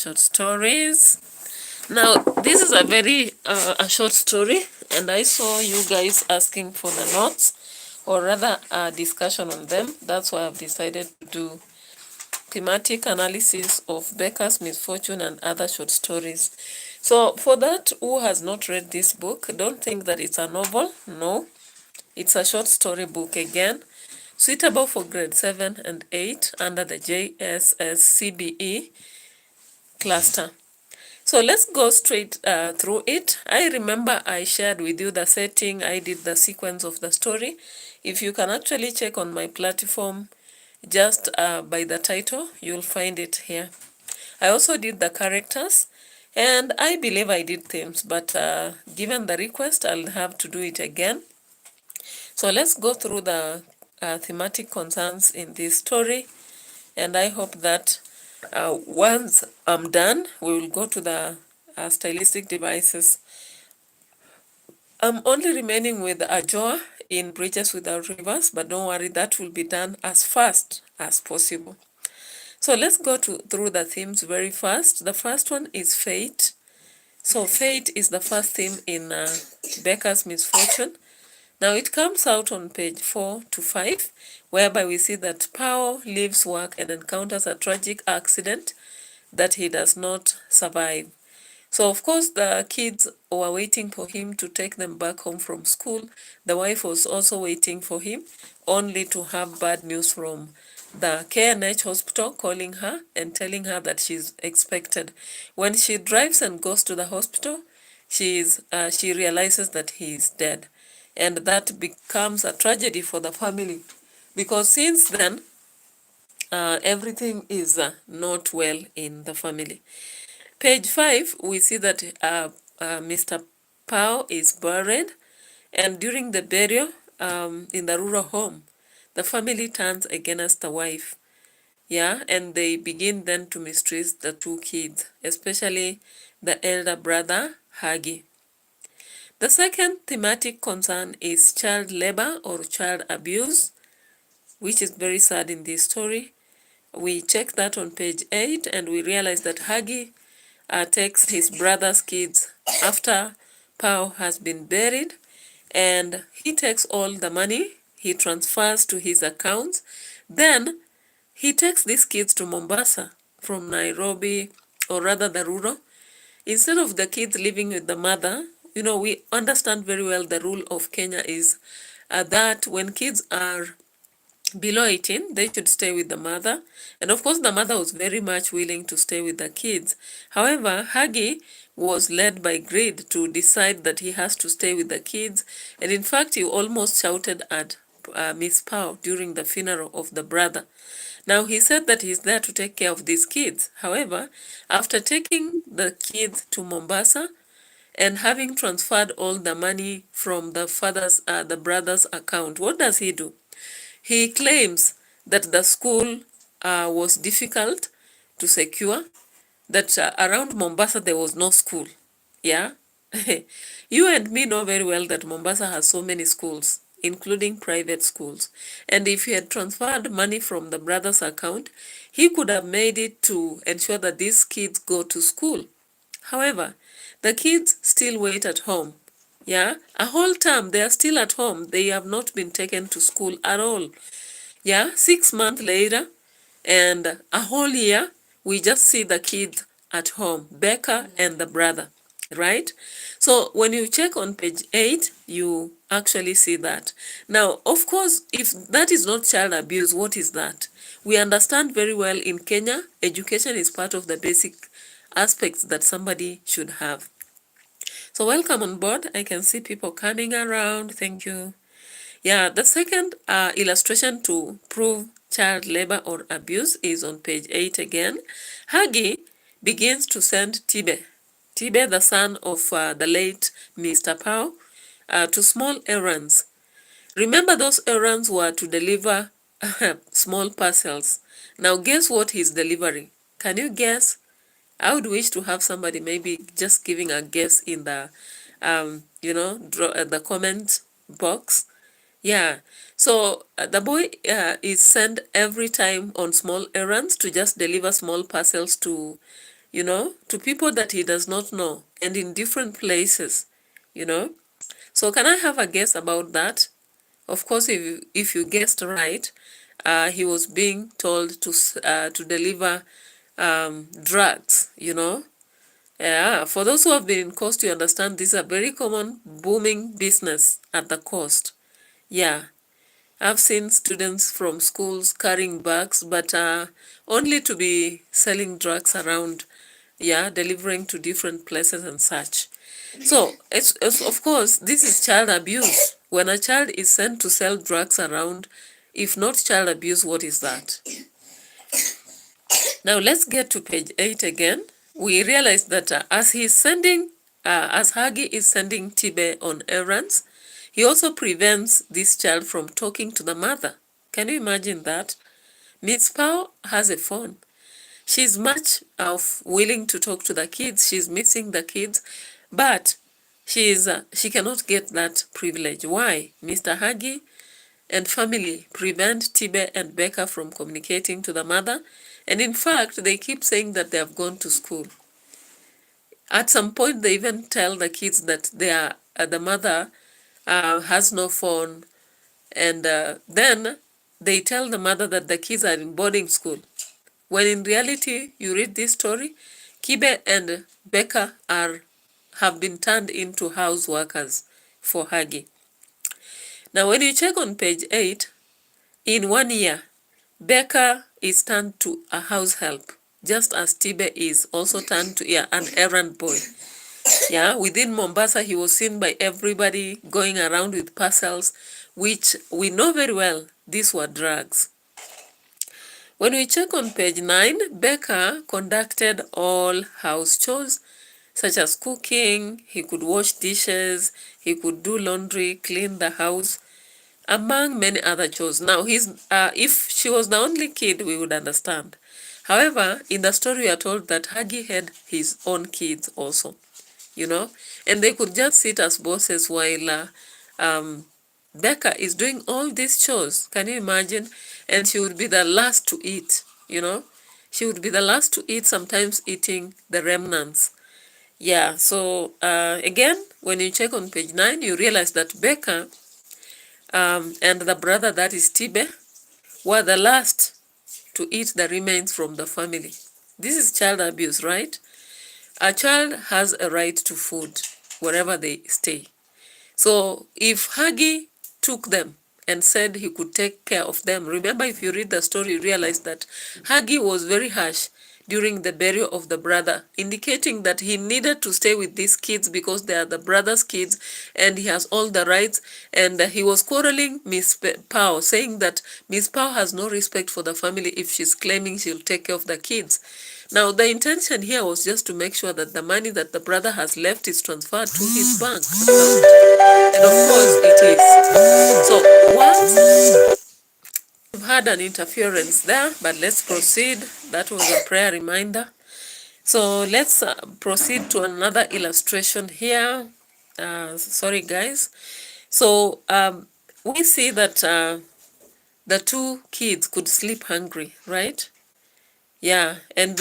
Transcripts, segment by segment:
short stories. Now, this is a very a short story, and I saw you guys asking for the notes, or rather a discussion on them. That's why I've decided to do thematic analysis of Beca's Misfortune and other short stories. So for that who has not read this book, don't think that it's a novel. No, it's a short story book again, suitable for grade 7 and 8 under the JSSCBE cluster. So let's go straight through it. I remember I shared with you the setting, I did the sequence of the story. If you can actually check on my platform, just by the title, you'll find it here. I also did the characters, and I believe I did themes, but given the request, I'll have to do it again. So let's go through the thematic concerns in this story, and I hope that once I'm done, we will go to the stylistic devices. I'm only remaining with Ajoa in Bridges Without Rivers, but don't worry, that will be done as fast as possible. So let's go through the themes very fast. The first one is fate. So fate is the first theme in Beca's Misfortune. Now it comes out on page 4 to 5, whereby we see that Pao leaves work and encounters a tragic accident that he does not survive. So of course the kids were waiting for him to take them back home from school. The wife was also waiting for him, only to have bad news from the KNH hospital calling her and telling her that she's expected. When she drives and goes to the hospital, she realizes that he is dead. And that becomes a tragedy for the family, because since then, everything is not well in the family. Page 5, we see that Mr. Pao is buried, and during the burial in the rural home, the family turns against the wife. Yeah, and they begin then to mistreat the two kids, especially the elder brother, Hagi. The second thematic concern is child labor or child abuse, which is very sad in this story. We check that on page 8, and we realize that Hagi takes his brother's kids after Pao has been buried, and he takes all the money, he transfers to his accounts. Then he takes these kids to Mombasa from Nairobi, or rather the rural. Instead of the kids living with the mother, you know, we understand very well the rule of Kenya is that when kids are below 18, they should stay with the mother. And of course, the mother was very much willing to stay with the kids. However, Hagi was led by greed to decide that he has to stay with the kids. And in fact, he almost shouted at Miss Pao during the funeral of the brother. Now, he said that he's there to take care of these kids. However, after taking the kids to Mombasa and having transferred all the money from the brother's account, what does he do? He claims that the school was difficult to secure, that around Mombasa there was no school. Yeah? You and me know very well that Mombasa has so many schools, including private schools. And if he had transferred money from the brother's account, he could have made it to ensure that these kids go to school. However, the kids still wait at home. Yeah, a whole term, they are still at home. They have not been taken to school at all. Yeah, 6 months later, and a whole year, we just see the kids at home, Becca and the brother, right? So when you check on page 8, you actually see that. Now, of course, if that is not child abuse, what is that? We understand very well in Kenya, education is part of the basic aspects that somebody should have. So welcome on board. I can see people coming around. Thank you. Yeah, the second illustration to prove child labor or abuse is on page 8 again. Hagi begins to send Tibe, the son of the late Mr. Pao, to small errands. Remember, those errands were to deliver small parcels. Now guess what he's delivering? Can you guess? I would wish to have somebody maybe just giving a guess in the, the comment box. Yeah, so the boy is sent every time on small errands to just deliver small parcels to to people that he does not know and in different places, So can I have a guess about that? Of course, if you guessed right, he was being told to deliver drugs, Yeah, for those who have been in coast, you understand this is a very common booming business at the coast. Yeah, I've seen students from schools carrying bags, but only to be selling drugs around, yeah, delivering to different places and such. So, it's of course, this is child abuse. When a child is sent to sell drugs around, if not child abuse, what is that? Now, let's get to page 8 again. We realize that as Hagi is sending Tibe on errands, he also prevents this child from talking to the mother. Can you imagine that? Miss Pao has a phone. She's much of willing to talk to the kids. She's missing the kids, but she cannot get that privilege. Why? Mr. Hagi and family prevent Tibe and Becca from communicating to the mother, and in fact, they keep saying that they have gone to school. At some point, they even tell the kids that the mother has no phone, and then they tell the mother that the kids are in boarding school. When in reality, you read this story, Kibe and Becca have been turned into house workers for Hagi. Now, when you check on page 8, in 1 year, Becca is turned to a house help, just as Tibe is also turned to an errand boy. Yeah, within Mombasa, he was seen by everybody going around with parcels, which we know very well these were drugs. When we check on page 9, Becca conducted all house chores, such as cooking. He could wash dishes, he could do laundry, clean the house, among many other chores. Now, if she was the only kid, we would understand. However, in the story, we are told that Hagi had his own kids also, and they could just sit as bosses while Becca is doing all these chores. Can you imagine? And she would be the last to eat, She would be the last to eat, sometimes eating the remnants. Yeah, so again, when you check on page 9, you realize that Becca and the brother, that is Tibe, were the last to eat the remains from the family. This is child abuse, right? A child has a right to food wherever they stay. So if Hagi took them and said he could take care of them, remember, if you read the story, you realize that Hagi was very harsh during the burial of the brother, indicating that he needed to stay with these kids because they are the brother's kids and he has all the rights. And he was quarreling Miss Pao, saying that Miss Pao has no respect for the family if she's claiming she'll take care of the kids. Now, the intention here was just to make sure that the money that the brother has left is transferred to his bank account. And of course, it is. So, once we've had an interference there, but let's proceed. That was a prayer reminder. So, let's proceed to another illustration here. Sorry, guys. So, we see that the two kids could sleep hungry, right? Yeah, and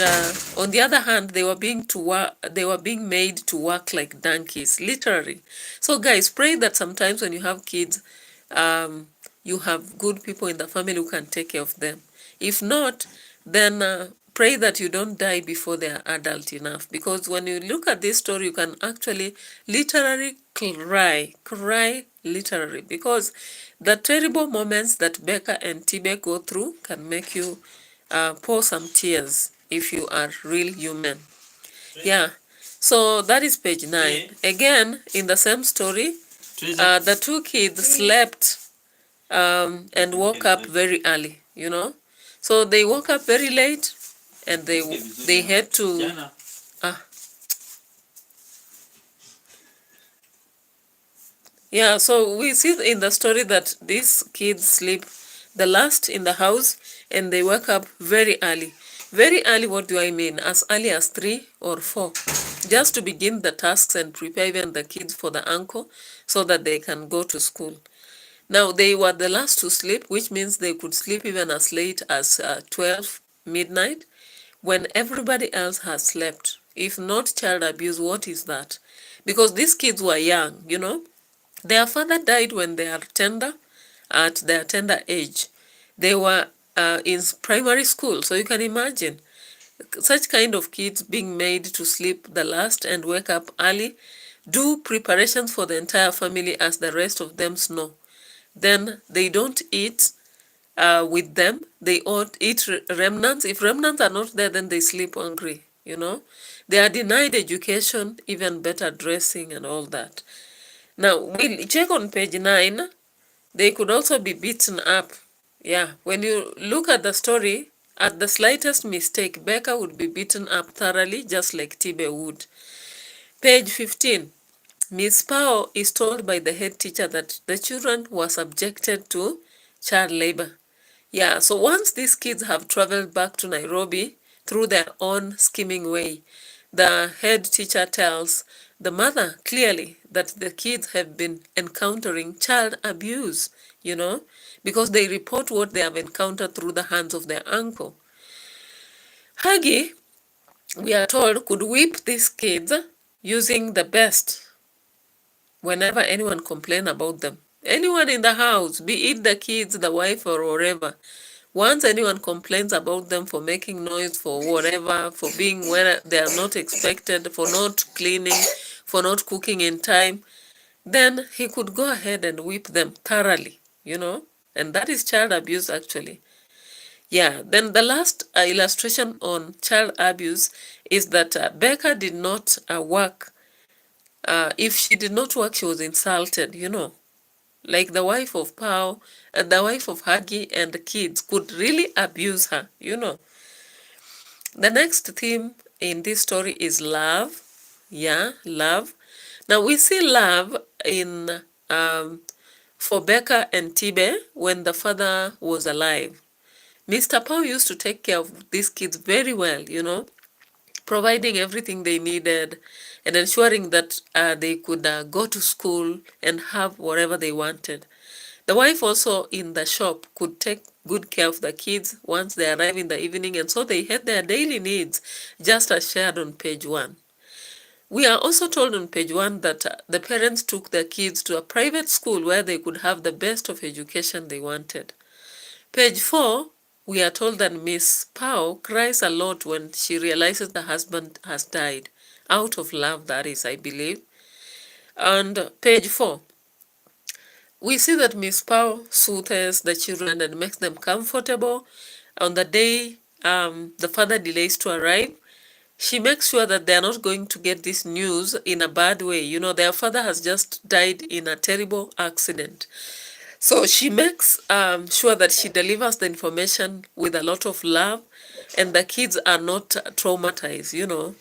on the other hand, they were being made to work like donkeys, literally. So guys, pray that sometimes when you have kids, you have good people in the family who can take care of them. If not, then pray that you don't die before they are adult enough. Because when you look at this story, you can actually literally cry literally. Because the terrible moments that Becca and Tibe go through can make you pour some tears if you are real human. Yeah, so that is page 9. Again, in the same story, the two kids slept and woke up very early, So they woke up very late and they had to... Yeah, so we see in the story that these kids sleep the last in the house and they wake up very early. Very early, what do I mean? As early as 3 or 4, just to begin the tasks and prepare even the kids for the uncle so that they can go to school. Now, they were the last to sleep, which means they could sleep even as late as 12 midnight, when everybody else has slept. If not child abuse, what is that? Because these kids were young, you know. Their father died when they are tender, at their tender age. They were in primary school, so you can imagine such kind of kids being made to sleep the last and wake up early, do preparations for the entire family as the rest of them snow. Then they don't eat with them. They ought eat remnants. If remnants are not there, then they sleep hungry, you know. They are denied education, even better dressing and all that. Now, we'll check on page 9. They could also be beaten up. Yeah, when you look at the story, at the slightest mistake, Beka would be beaten up thoroughly, just like Tibe would. Page 15. Miss Pao is told by the head teacher that the children were subjected to child labor. Yeah, so once these kids have traveled back to Nairobi through their own scheming way, the head teacher tells the mother clearly that the kids have been encountering child abuse, you know, because they report what they have encountered through the hands of their uncle. Hagi, we are told, could whip these kids using the best whenever anyone complained about them. Anyone in the house, be it the kids, the wife, or whatever, once anyone complains about them for making noise, for whatever, for being where they are not expected, for not cleaning, for not cooking in time, then he could go ahead and whip them thoroughly, you know, and that is child abuse actually. Yeah, then the last illustration on child abuse is that Becca did not work. If she did not work, she was insulted, you know. Like the wife of Pao and the wife of Hagi and the kids could really abuse her, you know. The next theme in this story is love. Yeah, love. Now we see love in for Becca and Tibe when the father was alive. Mr. Pao used to take care of these kids very well, you know, providing everything they needed and ensuring that they could go to school and have whatever they wanted. The wife also in the shop could take good care of the kids once they arrive in the evening, and so they had their daily needs, just as shared on page 1. We are also told on page 1 that the parents took their kids to a private school where they could have the best of education they wanted. Page 4, we are told that Miss Pao cries a lot when she realizes the husband has died. Out of love, that is, I believe. And page 4, we see that Miss Pao soothes the children and makes them comfortable. On the day the father delays to arrive, she makes sure that they are not going to get this news in a bad way. You know, their father has just died in a terrible accident. So she makes sure that she delivers the information with a lot of love, and the kids are not traumatized, you know.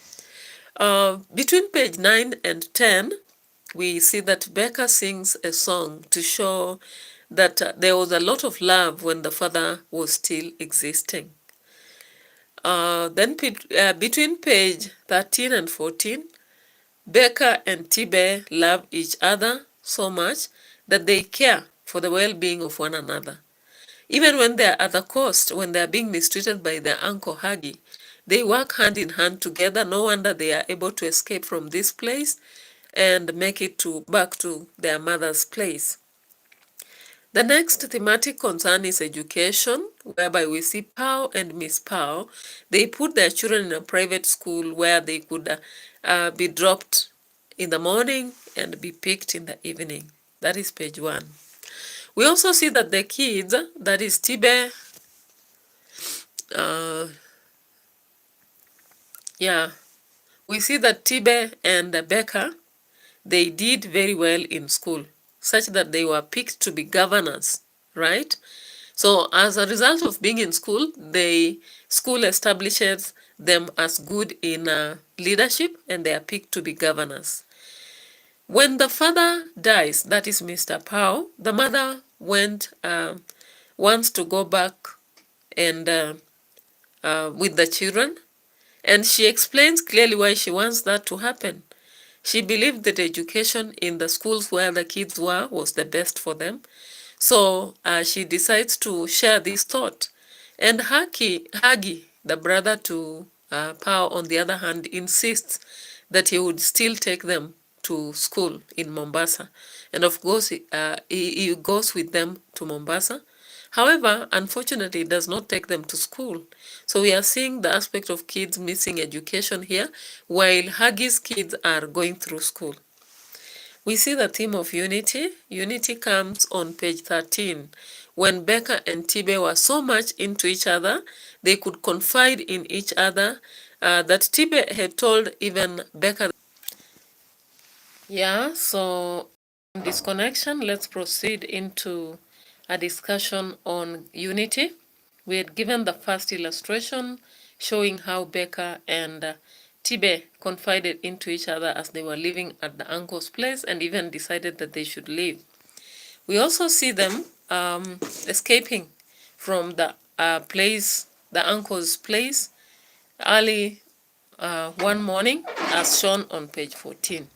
Between page 9 and 10, we see that Becca sings a song to show that there was a lot of love when the father was still existing. Then between page 13 and 14, Becca and Tibe love each other so much that they care for the well-being of one another. Even when they are at the coast, when they are being mistreated by their uncle Hagi, they work hand in hand together. No wonder they are able to escape from this place and make it back to their mother's place. The next thematic concern is education, whereby we see Pao and Miss Pao. They put their children in a private school where they could be dropped in the morning and be picked in the evening. That is page 1. We also see that the kids, that is Tibe, we see that Tibe and Becca, they did very well in school, such that they were picked to be governors, right? So as a result of being in school, the school establishes them as good in leadership, and they are picked to be governors. When the father dies, that is Mr. Pao, the mother wants to go back and with the children, and she explains clearly why she wants that to happen. She believed that education in the schools where the kids were was the best for them. So she decides to share this thought. And Hagi, The brother to Pao, on the other hand, insists that he would still take them to school in Mombasa. And of course, he goes with them to Mombasa. However, unfortunately, it does not take them to school. So we are seeing the aspect of kids missing education here, while Hagi's kids are going through school. We see the theme of unity. Unity comes on page 13, when Beka and Tibe were so much into each other, they could confide in each other, that Tibe had told even Beka. Yeah, so disconnection, let's proceed into a discussion on unity. We had given the first illustration showing how Beka and Tibe confided into each other as they were living at the uncle's place and even decided that they should leave. We also see them escaping from the place, the uncle's place, early one morning, as shown on page 14.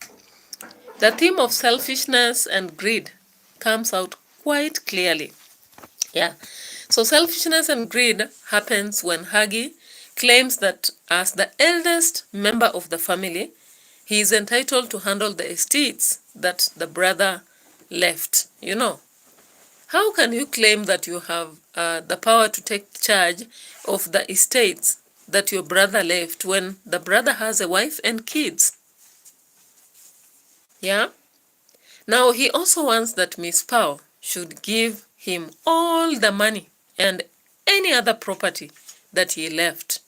The theme of selfishness and greed comes out quite clearly. Yeah. So selfishness and greed happens when Hagi claims that as the eldest member of the family, he is entitled to handle the estates that the brother left. You know, how can you claim that you have the power to take charge of the estates that your brother left when the brother has a wife and kids? Yeah. Now, he also wants that Miss Pao should give him all the money and any other property that he left.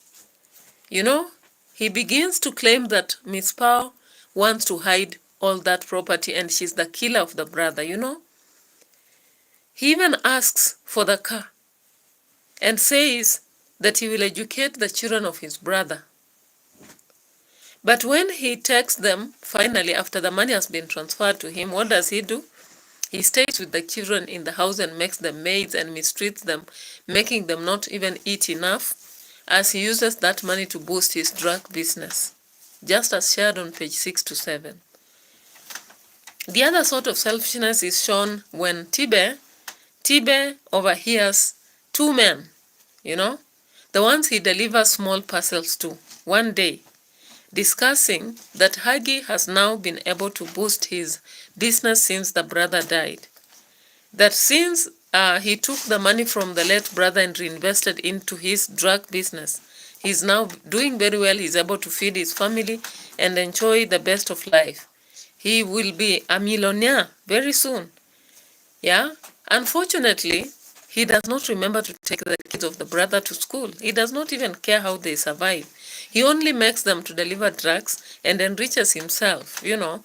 You know, he begins to claim that Miss Pao wants to hide all that property and she's the killer of the brother, you know. He even asks for the car and says that he will educate the children of his brother. But when he takes them, finally, after the money has been transferred to him, what does he do? He stays with the children in the house and makes them maids and mistreats them, making them not even eat enough, as he uses that money to boost his drug business, just as shared on page 6 to 7. The other sort of selfishness is shown when Tibe overhears two men, you know, the ones he delivers small parcels to, one day, discussing that Hagi has now been able to boost his business since the brother died. That since he took the money from the late brother and reinvested into his drug business, he's now doing very well. He's able to feed his family and enjoy the best of life. He will be a millionaire very soon. Yeah? Unfortunately, he does not remember to take the kids of the brother to school. He does not even care how they survive. He only makes them to deliver drugs and enriches himself, you know.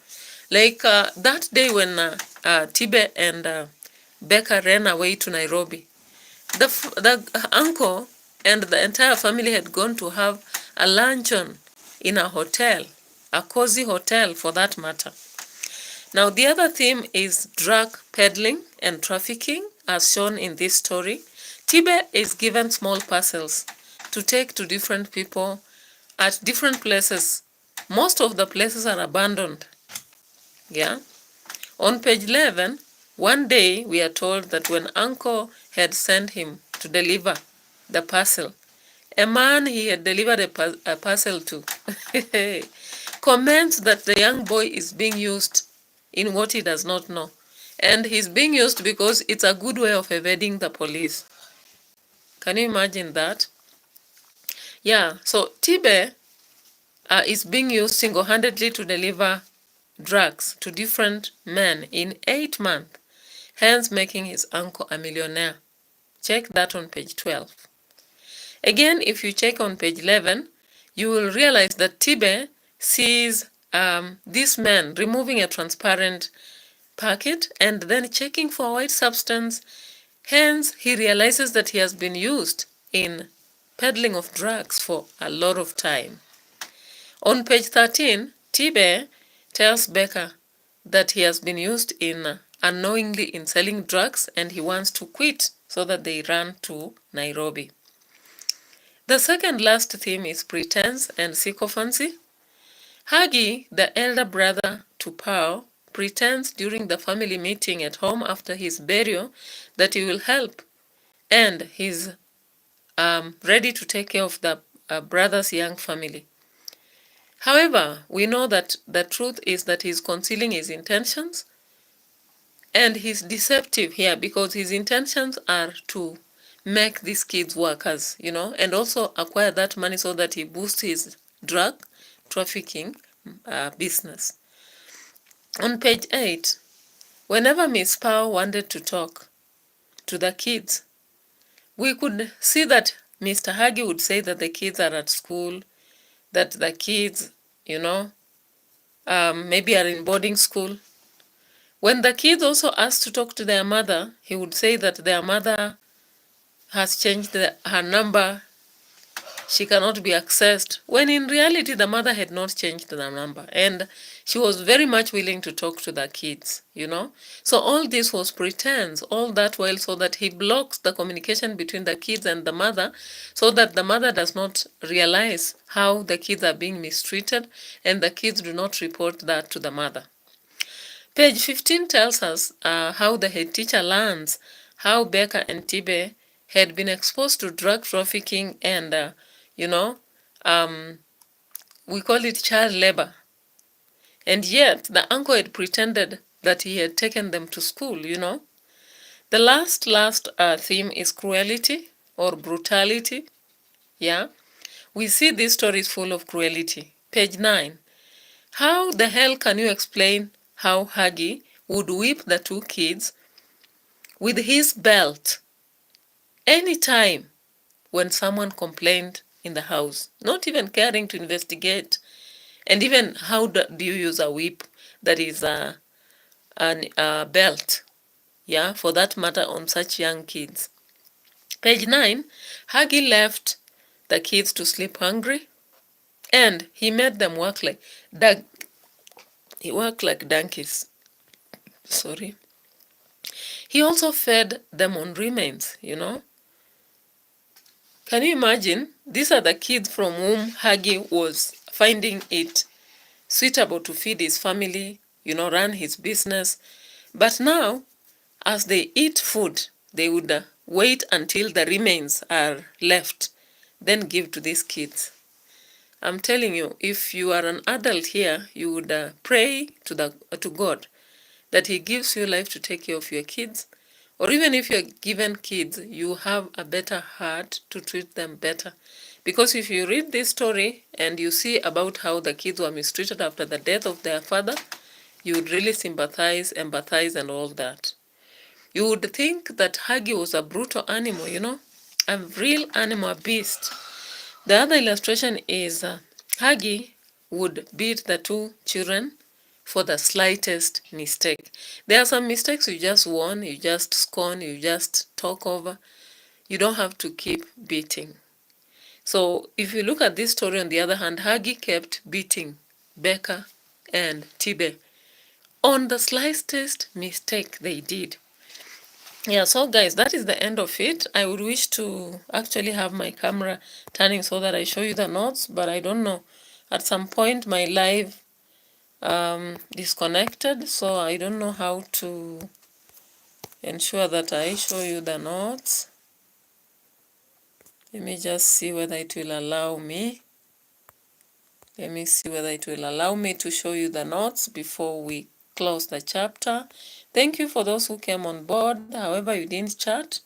Like that day when Tibe and Beka ran away to Nairobi, the uncle and the entire family had gone to have a luncheon in a hotel, a cozy hotel for that matter. Now, the other theme is drug peddling and trafficking, as shown in this story. Tibe is given small parcels to take to different people at different places. Most of the places are abandoned. Yeah. On page 11, one day we are told that when uncle had sent him to deliver the parcel, a man he had delivered a parcel to comments that the young boy is being used in what he does not know. And he's being used because it's a good way of evading the police. Can you imagine that? Yeah, so Tibe is being used single-handedly to deliver drugs to different men in 8 months, hence making his uncle a millionaire. Check that on page 12. Again, if you check on page 11, you will realize that Tibe sees this man removing a transparent packet and then checking for a white substance. Hence, he realizes that he has been used in peddling of drugs for a lot of time. On page 13, Tibe tells Beka that he has been used in unknowingly in selling drugs and he wants to quit so that they run to Nairobi. The second last theme is pretense and sycophancy. Hagi, the elder brother to Pao, pretends during the family meeting at home after his burial that he will help and he's ready to take care of the brother's young family. However, we know that the truth is that he's concealing his intentions, and he's deceptive here because his intentions are to make these kids workers, and also acquire that money so that he boosts his drug trafficking business. On page 8, whenever Miss Power wanted to talk to the kids, we could see that Mr. Hagi would say that the kids are at school, that the kids, maybe are in boarding school. When the kids also asked to talk to their mother, he would say that their mother has changed her number, she cannot be accessed, when in reality the mother had not changed the number, and she was very much willing to talk to the kids, So all this was pretense, all that while, so that he blocks the communication between the kids and the mother, so that the mother does not realize how the kids are being mistreated, and the kids do not report that to the mother. Page 15 tells us how the head teacher learns how Beka and Tibe had been exposed to drug trafficking and, we call it child labor. And yet, the uncle had pretended that he had taken them to school, The last theme is cruelty or brutality. Yeah. We see this story is full of cruelty. Page 9. How the hell can you explain how Hagi would whip the two kids with his belt anytime when someone complained in the house, not even caring to investigate? And even how do you use a whip that is a belt, for that matter, on such young kids? Page 9, Hagi left the kids to sleep hungry, and he made them work like donkeys. Sorry. He also fed them on remains, Can you imagine? These are the kids from whom Hagi was finding it suitable to feed his family, run his business. But now, as they eat food, they would wait until the remains are left, then give to these kids. I'm telling you, if you are an adult here, you would pray to God that he gives you life to take care of your kids. Or even if you're given kids, you have a better heart to treat them better. Because if you read this story and you see about how the kids were mistreated after the death of their father, you would really sympathize, empathize, and all that. You would think that Hagi was a brutal animal, a real animal beast. The other illustration is Hagi would beat the two children for the slightest mistake. There are some mistakes you just warn, you just scorn, you just talk over. You don't have to keep beating. So if you look at this story, on the other hand, Hagi kept beating Beka and Tibe on the slightest mistake they did. Yeah, so guys, that is the end of it. I would wish to actually have my camera turning so that I show you the notes, but I don't know. At some point, my live disconnected, so I don't know how to ensure that I show you the notes. Let me just see whether it will allow me. Let me see whether it will allow me to show you the notes before we close the chapter. Thank you for those who came on board. However, you didn't chat.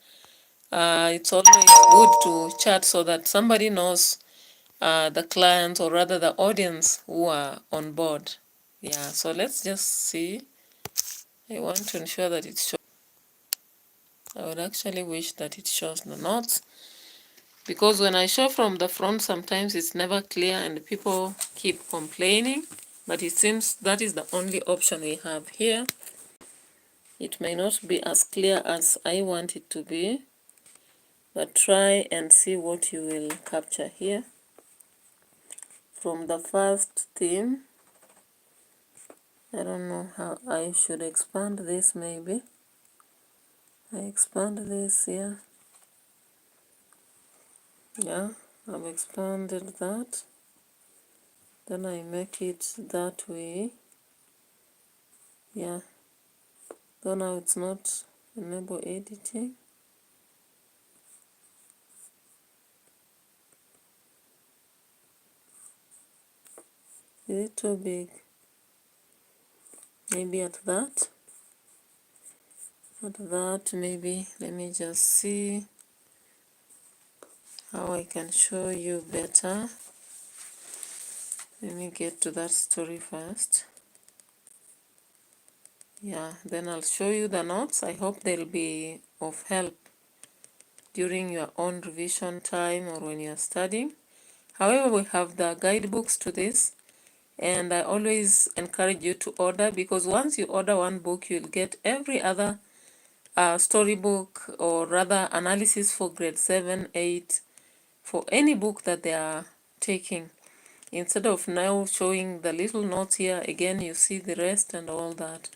It's always good to chat so that somebody knows the clients, or rather the audience, who are on board. Yeah, so let's just see. I want to ensure that it shows. I would actually wish that it shows the notes, because when I show from the front, sometimes it's never clear and people keep complaining. But it seems that is the only option we have here. It may not be as clear as I want it to be, but try and see what you will capture here. From the first theme, I don't know how I should expand this. Maybe I expand this here. Yeah, I've expanded that. Then I make it that way. Yeah, though now it's not enable editing. Is it too big? Maybe at that. Maybe. Let me just see how I can show you better. Let me get to that story first. Yeah, then I'll show you the notes. I hope they'll be of help during your own revision time or when you're studying. However, we have the guidebooks to this, and I always encourage you to order, because once you order one book, you'll get every other storybook, or rather analysis for grade 7, 8, for any book that they are taking. Instead of now showing the little notes here, again you see the rest and all that.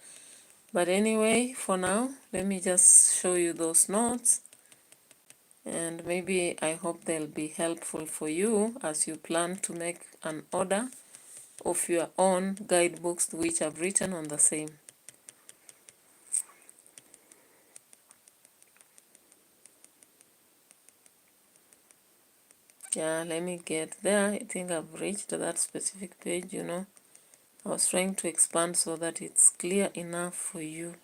But anyway, for now, let me just show you those notes, and maybe I hope they'll be helpful for you as you plan to make an order of your own guidebooks which I've written on the same. Yeah, let me get there. I think I've reached that specific page, I was trying to expand so that it's clear enough for you.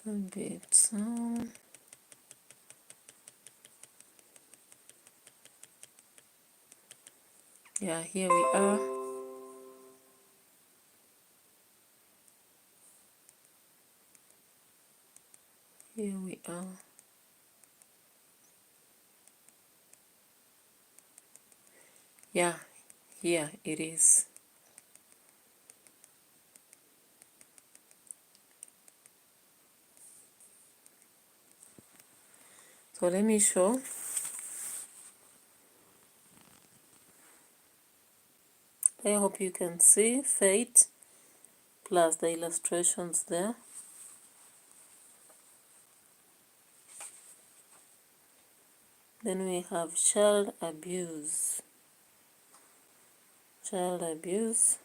A bit, so yeah, here we are. Here we are. Yeah, here it is. So let me show. I hope you can see fate plus the illustrations there. Then we have child abuse. Child abuse.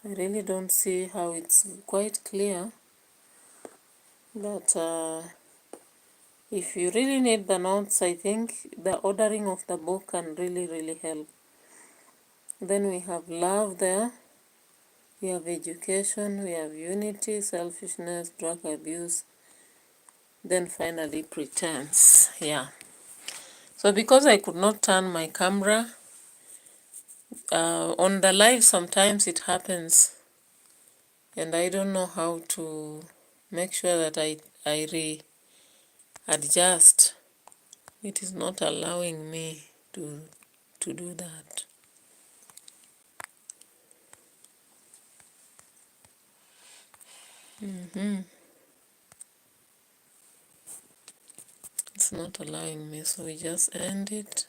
I really don't see how it's quite clear, but if you really need the notes, I think the ordering of the book can really help. Then we have love there. We have education, we have unity, selfishness, drug abuse, then finally pretense. Yeah. So because I could not turn my camera on the live, sometimes it happens, and I don't know how to make sure that I readjust. It is not allowing me to do that. It's not allowing me, so we just end it.